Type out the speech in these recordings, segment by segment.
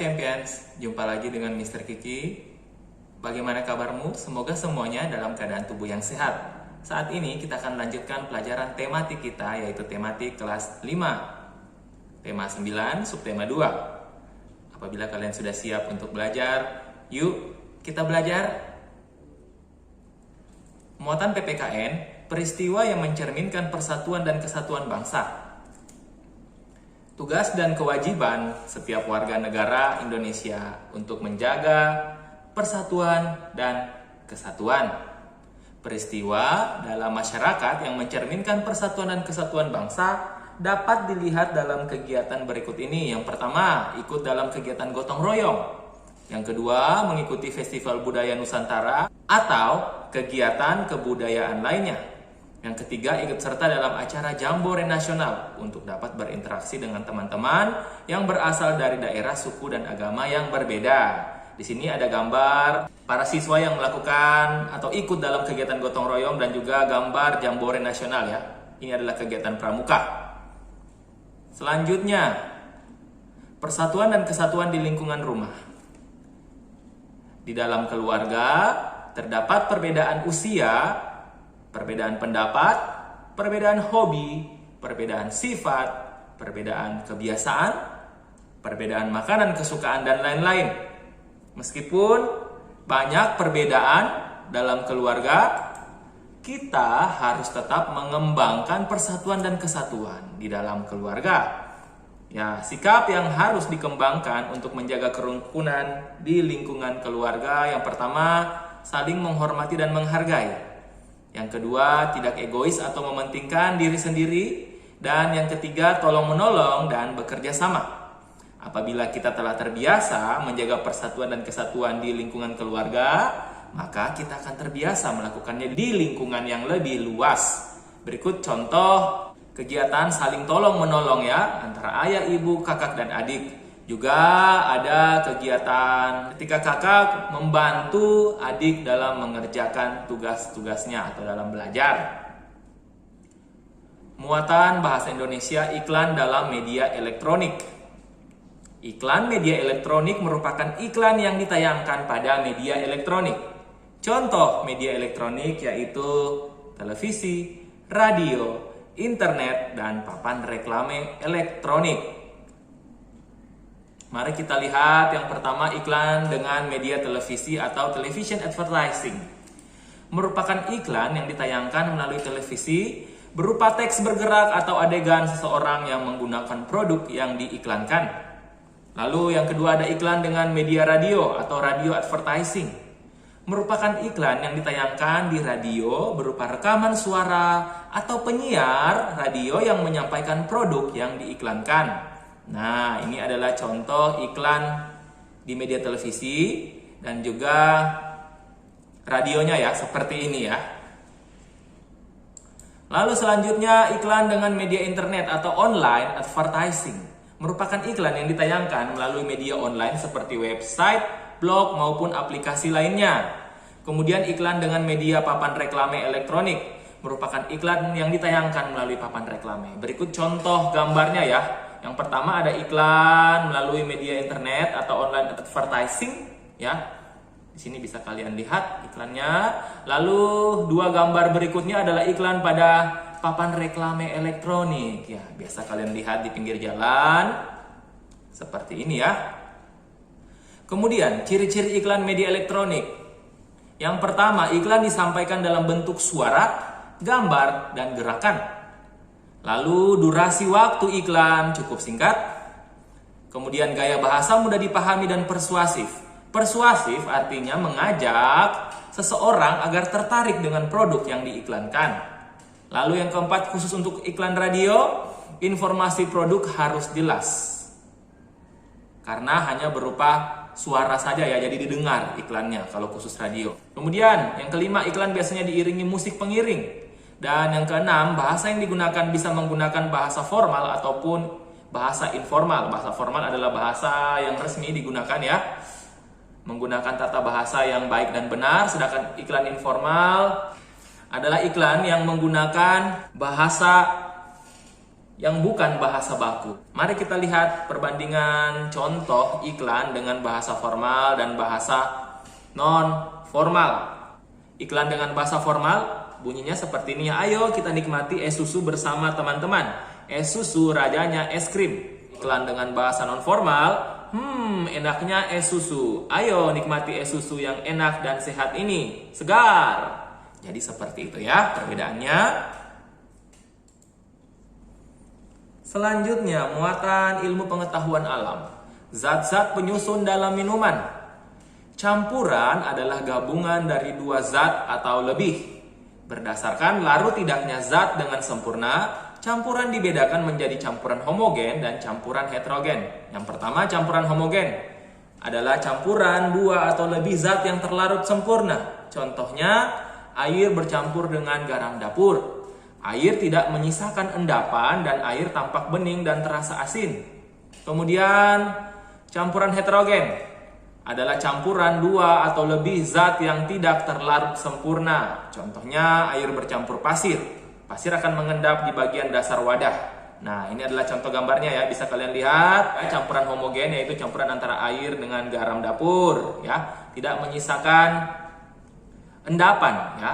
Champions, jumpa lagi dengan Mr. Kiki. Bagaimana kabarmu? Semoga semuanya dalam keadaan tubuh yang sehat. Saat ini kita akan lanjutkan pelajaran tematik kita, yaitu tematik kelas 5. Tema 9, subtema 2. Apabila kalian sudah siap untuk belajar, yuk kita belajar. Muatan PPKN, peristiwa yang mencerminkan persatuan dan kesatuan bangsa. Tugas dan kewajiban setiap warga negara Indonesia untuk menjaga persatuan dan kesatuan. Peristiwa dalam masyarakat yang mencerminkan persatuan dan kesatuan bangsa dapat dilihat dalam kegiatan berikut ini. Yang pertama, ikut dalam kegiatan gotong royong. Yang kedua, mengikuti Festival Budaya Nusantara atau kegiatan kebudayaan lainnya. Yang ketiga, ikut serta dalam acara Jambore Nasional untuk dapat berinteraksi dengan teman-teman yang berasal dari daerah, suku, dan agama yang berbeda. Di sini ada gambar para siswa yang melakukan atau ikut dalam kegiatan gotong royong dan juga gambar Jambore Nasional ya. Ini adalah kegiatan pramuka. Selanjutnya, persatuan dan kesatuan di lingkungan rumah. Di dalam keluarga terdapat perbedaan usia, perbedaan pendapat, perbedaan hobi, perbedaan sifat, perbedaan kebiasaan, perbedaan makanan kesukaan, dan lain-lain. Meskipun banyak perbedaan dalam keluarga, kita harus tetap mengembangkan persatuan dan kesatuan di dalam keluarga. Ya, sikap yang harus dikembangkan untuk menjaga kerukunan di lingkungan keluarga. Yang pertama, saling menghormati dan menghargai. Yang kedua, tidak egois atau mementingkan diri sendiri. Dan yang ketiga, tolong-menolong dan bekerja sama. Apabila kita telah terbiasa menjaga persatuan dan kesatuan di lingkungan keluarga, maka kita akan terbiasa melakukannya di lingkungan yang lebih luas. Berikut contoh kegiatan saling tolong-menolong ya, antara ayah, ibu, kakak, dan adik. Juga ada kegiatan ketika kakak membantu adik dalam mengerjakan tugas-tugasnya atau dalam belajar. Muatan bahasa Indonesia iklan dalam media elektronik. Iklan media elektronik merupakan iklan yang ditayangkan pada media elektronik. Contoh media elektronik yaitu televisi, radio, internet, dan papan reklame elektronik. Mari kita lihat yang pertama, iklan dengan media televisi atau television advertising. Merupakan iklan yang ditayangkan melalui televisi berupa teks bergerak atau adegan seseorang yang menggunakan produk yang diiklankan. Lalu yang kedua ada iklan dengan media radio atau radio advertising. Merupakan iklan yang ditayangkan di radio berupa rekaman suara atau penyiar radio yang menyampaikan produk yang diiklankan. Nah, ini adalah contoh iklan di media televisi dan juga radionya ya, seperti ini ya. Lalu selanjutnya iklan dengan media internet atau online advertising. Merupakan iklan yang ditayangkan melalui media online seperti website, blog, maupun aplikasi lainnya. Kemudian iklan dengan media papan reklame elektronik. Merupakan iklan yang ditayangkan melalui papan reklame. Berikut contoh gambarnya ya. Yang pertama ada iklan melalui media internet atau online advertising ya. Di sini bisa kalian lihat iklannya. Lalu dua gambar berikutnya adalah iklan pada papan reklame elektronik ya. Biasa kalian lihat di pinggir jalan seperti ini ya. Kemudian ciri-ciri iklan media elektronik. Yang pertama, iklan disampaikan dalam bentuk suara, gambar, dan gerakan. Lalu durasi waktu iklan cukup singkat. Kemudian gaya bahasa mudah dipahami dan persuasif. Persuasif artinya mengajak seseorang agar tertarik dengan produk yang diiklankan. Lalu yang keempat, khusus untuk iklan radio, informasi produk harus jelas. Karena hanya berupa suara saja ya, jadi didengar iklannya kalau khusus radio. Kemudian yang kelima, iklan biasanya diiringi musik pengiring. Dan yang keenam, bahasa yang digunakan bisa menggunakan bahasa formal ataupun bahasa informal. Bahasa formal adalah bahasa yang resmi digunakan ya, menggunakan tata bahasa yang baik dan benar. Sedangkan iklan informal adalah iklan yang menggunakan bahasa yang bukan bahasa baku. Mari kita lihat perbandingan contoh iklan dengan bahasa formal dan bahasa non-formal. Iklan dengan bahasa formal bunyinya seperti ini. Ayo kita nikmati es susu bersama teman-teman. Es susu rajanya es krim. Iklan dengan bahasa non-formal, enaknya es susu. Ayo nikmati es susu yang enak dan sehat ini. Segar. Jadi seperti itu ya perbedaannya. Selanjutnya, muatan ilmu pengetahuan alam. Zat-zat penyusun dalam minuman. Campuran adalah gabungan dari dua zat atau lebih. Berdasarkan larut tidaknya zat dengan sempurna, campuran dibedakan menjadi campuran homogen dan campuran heterogen. Yang pertama, campuran homogen adalah campuran dua atau lebih zat yang terlarut sempurna. Contohnya, air bercampur dengan garam dapur. Air tidak menyisakan endapan dan air tampak bening dan terasa asin. Kemudian, campuran heterogen adalah campuran dua atau lebih zat yang tidak terlarut sempurna. Contohnya, air bercampur pasir. Pasir akan mengendap di bagian dasar wadah. Nah, ini adalah contoh gambarnya ya. Bisa kalian lihat, campuran homogen yaitu campuran antara air dengan garam dapur ya. Tidak menyisakan endapan ya.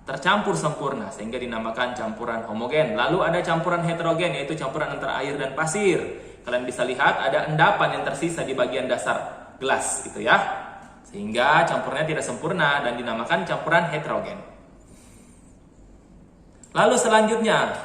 Tercampur sempurna sehingga dinamakan campuran homogen. Lalu ada campuran heterogen yaitu campuran antara air dan pasir. Kalian bisa lihat ada endapan yang tersisa di bagian dasar gelas gitu ya. Sehingga campurnya tidak sempurna dan dinamakan campuran heterogen. Lalu selanjutnya,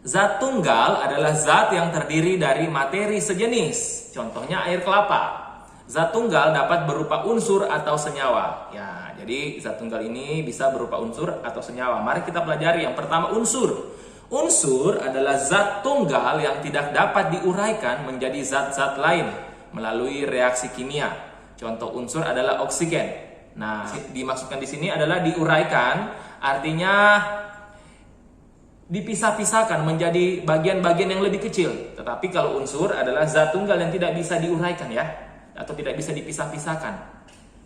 zat tunggal adalah zat yang terdiri dari materi sejenis. Contohnya air kelapa. Zat tunggal dapat berupa unsur atau senyawa. Ya, jadi zat tunggal ini bisa berupa unsur atau senyawa. Mari kita pelajari. Yang pertama, unsur. Unsur adalah zat tunggal yang tidak dapat diuraikan menjadi zat-zat lain melalui reaksi kimia. Contoh unsur adalah oksigen. Nah, dimaksudkan di sini adalah diuraikan, artinya dipisah-pisahkan menjadi bagian-bagian yang lebih kecil. Tetapi kalau unsur adalah zat tunggal yang tidak bisa diuraikan ya, atau tidak bisa dipisah-pisahkan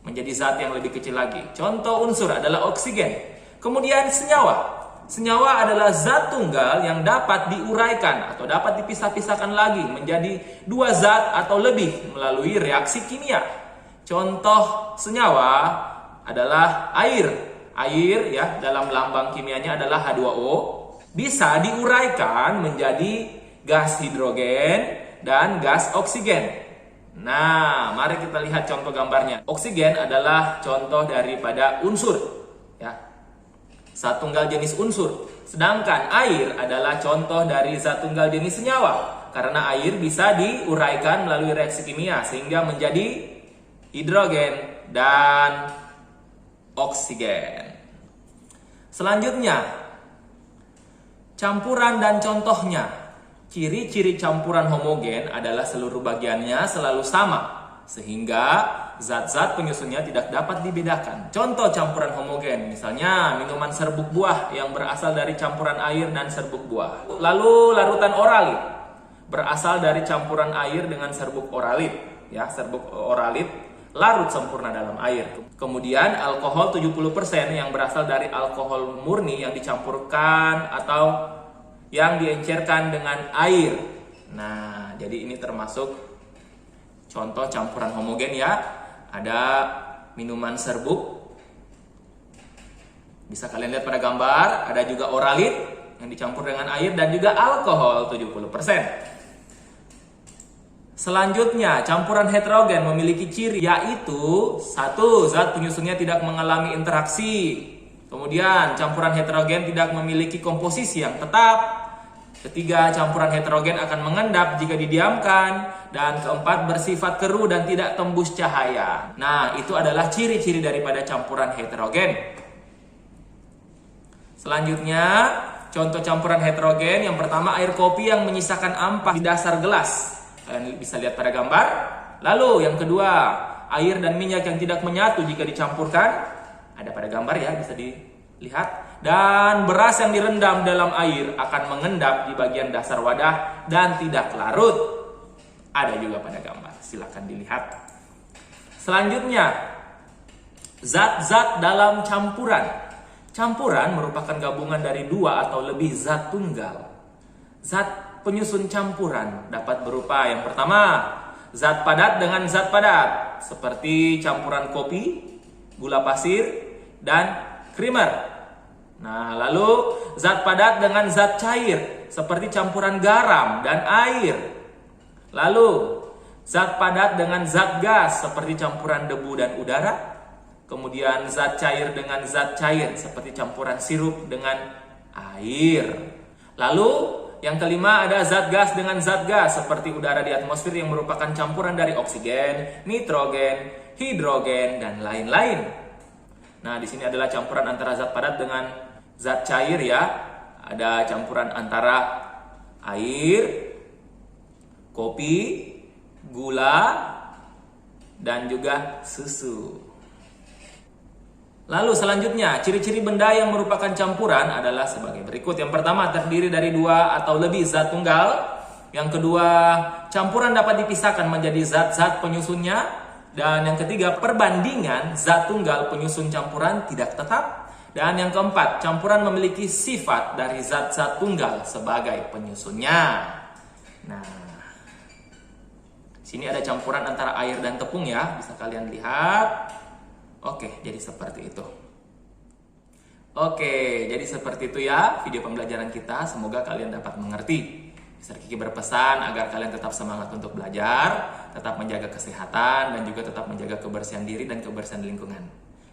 menjadi zat yang lebih kecil lagi. Contoh unsur adalah oksigen. Kemudian senyawa. Senyawa adalah zat tunggal yang dapat diuraikan atau dapat dipisah-pisahkan lagi menjadi dua zat atau lebih melalui reaksi kimia. Contoh senyawa adalah air. Air ya dalam lambang kimianya adalah H2O. Bisa diuraikan menjadi gas hidrogen dan gas oksigen. Nah, mari kita lihat contoh gambarnya. Oksigen adalah contoh daripada unsur, ya, zat tunggal jenis unsur. Sedangkan air adalah contoh dari zat tunggal jenis senyawa, karena air bisa diuraikan melalui reaksi kimia sehingga menjadi hidrogen dan oksigen. Selanjutnya, campuran dan contohnya. Ciri-ciri campuran homogen adalah seluruh bagiannya selalu sama, sehingga zat-zat penyusunnya tidak dapat dibedakan. Contoh campuran homogen, misalnya minuman serbuk buah yang berasal dari campuran air dan serbuk buah. Lalu larutan oralit berasal dari campuran air dengan serbuk oralit. Ya, serbuk oralit larut sempurna dalam air. Kemudian alkohol 70% yang berasal dari alkohol murni yang dicampurkan atau yang diencerkan dengan air. Nah, jadi ini termasuk contoh campuran homogen ya. Ada minuman serbuk. Bisa kalian lihat pada gambar. Ada juga oralit yang dicampur dengan air dan juga alkohol 70%. Selanjutnya, campuran heterogen memiliki ciri yaitu satu, zat penyusunnya tidak mengalami interaksi. Kemudian, campuran heterogen tidak memiliki komposisi yang tetap. Ketiga, campuran heterogen akan mengendap jika didiamkan. Dan keempat, bersifat keruh dan tidak tembus cahaya. Nah, itu adalah ciri-ciri daripada campuran heterogen. Selanjutnya, contoh campuran heterogen. Yang pertama, air kopi yang menyisakan ampas di dasar gelas. Kalian bisa lihat pada gambar. Lalu, yang kedua, air dan minyak yang tidak menyatu jika dicampurkan. Ada pada gambar ya, bisa dilihat. Dan beras yang direndam dalam air akan mengendap di bagian dasar wadah dan tidak larut. Ada juga pada gambar, silakan dilihat. Selanjutnya, zat-zat dalam campuran. Campuran merupakan gabungan dari dua atau lebih zat tunggal. Zat penyusun campuran dapat berupa yang pertama, zat padat dengan zat padat seperti campuran kopi, gula pasir, dan creamer. Nah, lalu zat padat dengan zat cair seperti campuran garam dan air. Lalu zat padat dengan zat gas seperti campuran debu dan udara. Kemudian zat cair dengan zat cair seperti campuran sirup dengan air. Lalu yang kelima ada zat gas dengan zat gas seperti udara di atmosfer yang merupakan campuran dari oksigen, nitrogen, hidrogen, dan lain-lain. Nah, di sini adalah campuran antara zat padat dengan zat cair ya. Ada campuran antara air, kopi, gula, dan juga susu. Lalu selanjutnya, ciri-ciri benda yang merupakan campuran adalah sebagai berikut. Yang pertama, terdiri dari 2 atau lebih zat tunggal. Yang kedua, campuran dapat dipisahkan menjadi zat-zat penyusunnya. Dan yang ketiga, perbandingan zat tunggal penyusun campuran tidak tetap. Dan yang keempat, campuran memiliki sifat dari zat-zat tunggal sebagai penyusunnya. Nah, sini ada campuran antara air dan tepung ya, bisa kalian lihat. Oke, jadi seperti itu. Oke, jadi seperti itu ya video pembelajaran kita. Semoga kalian dapat mengerti. Mister Kiki berpesan agar kalian tetap semangat untuk belajar, tetap menjaga kesehatan, dan juga tetap menjaga kebersihan diri dan kebersihan lingkungan.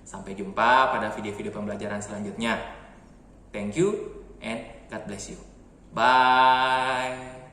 Sampai jumpa pada video-video pembelajaran selanjutnya. Thank you and God bless you. Bye.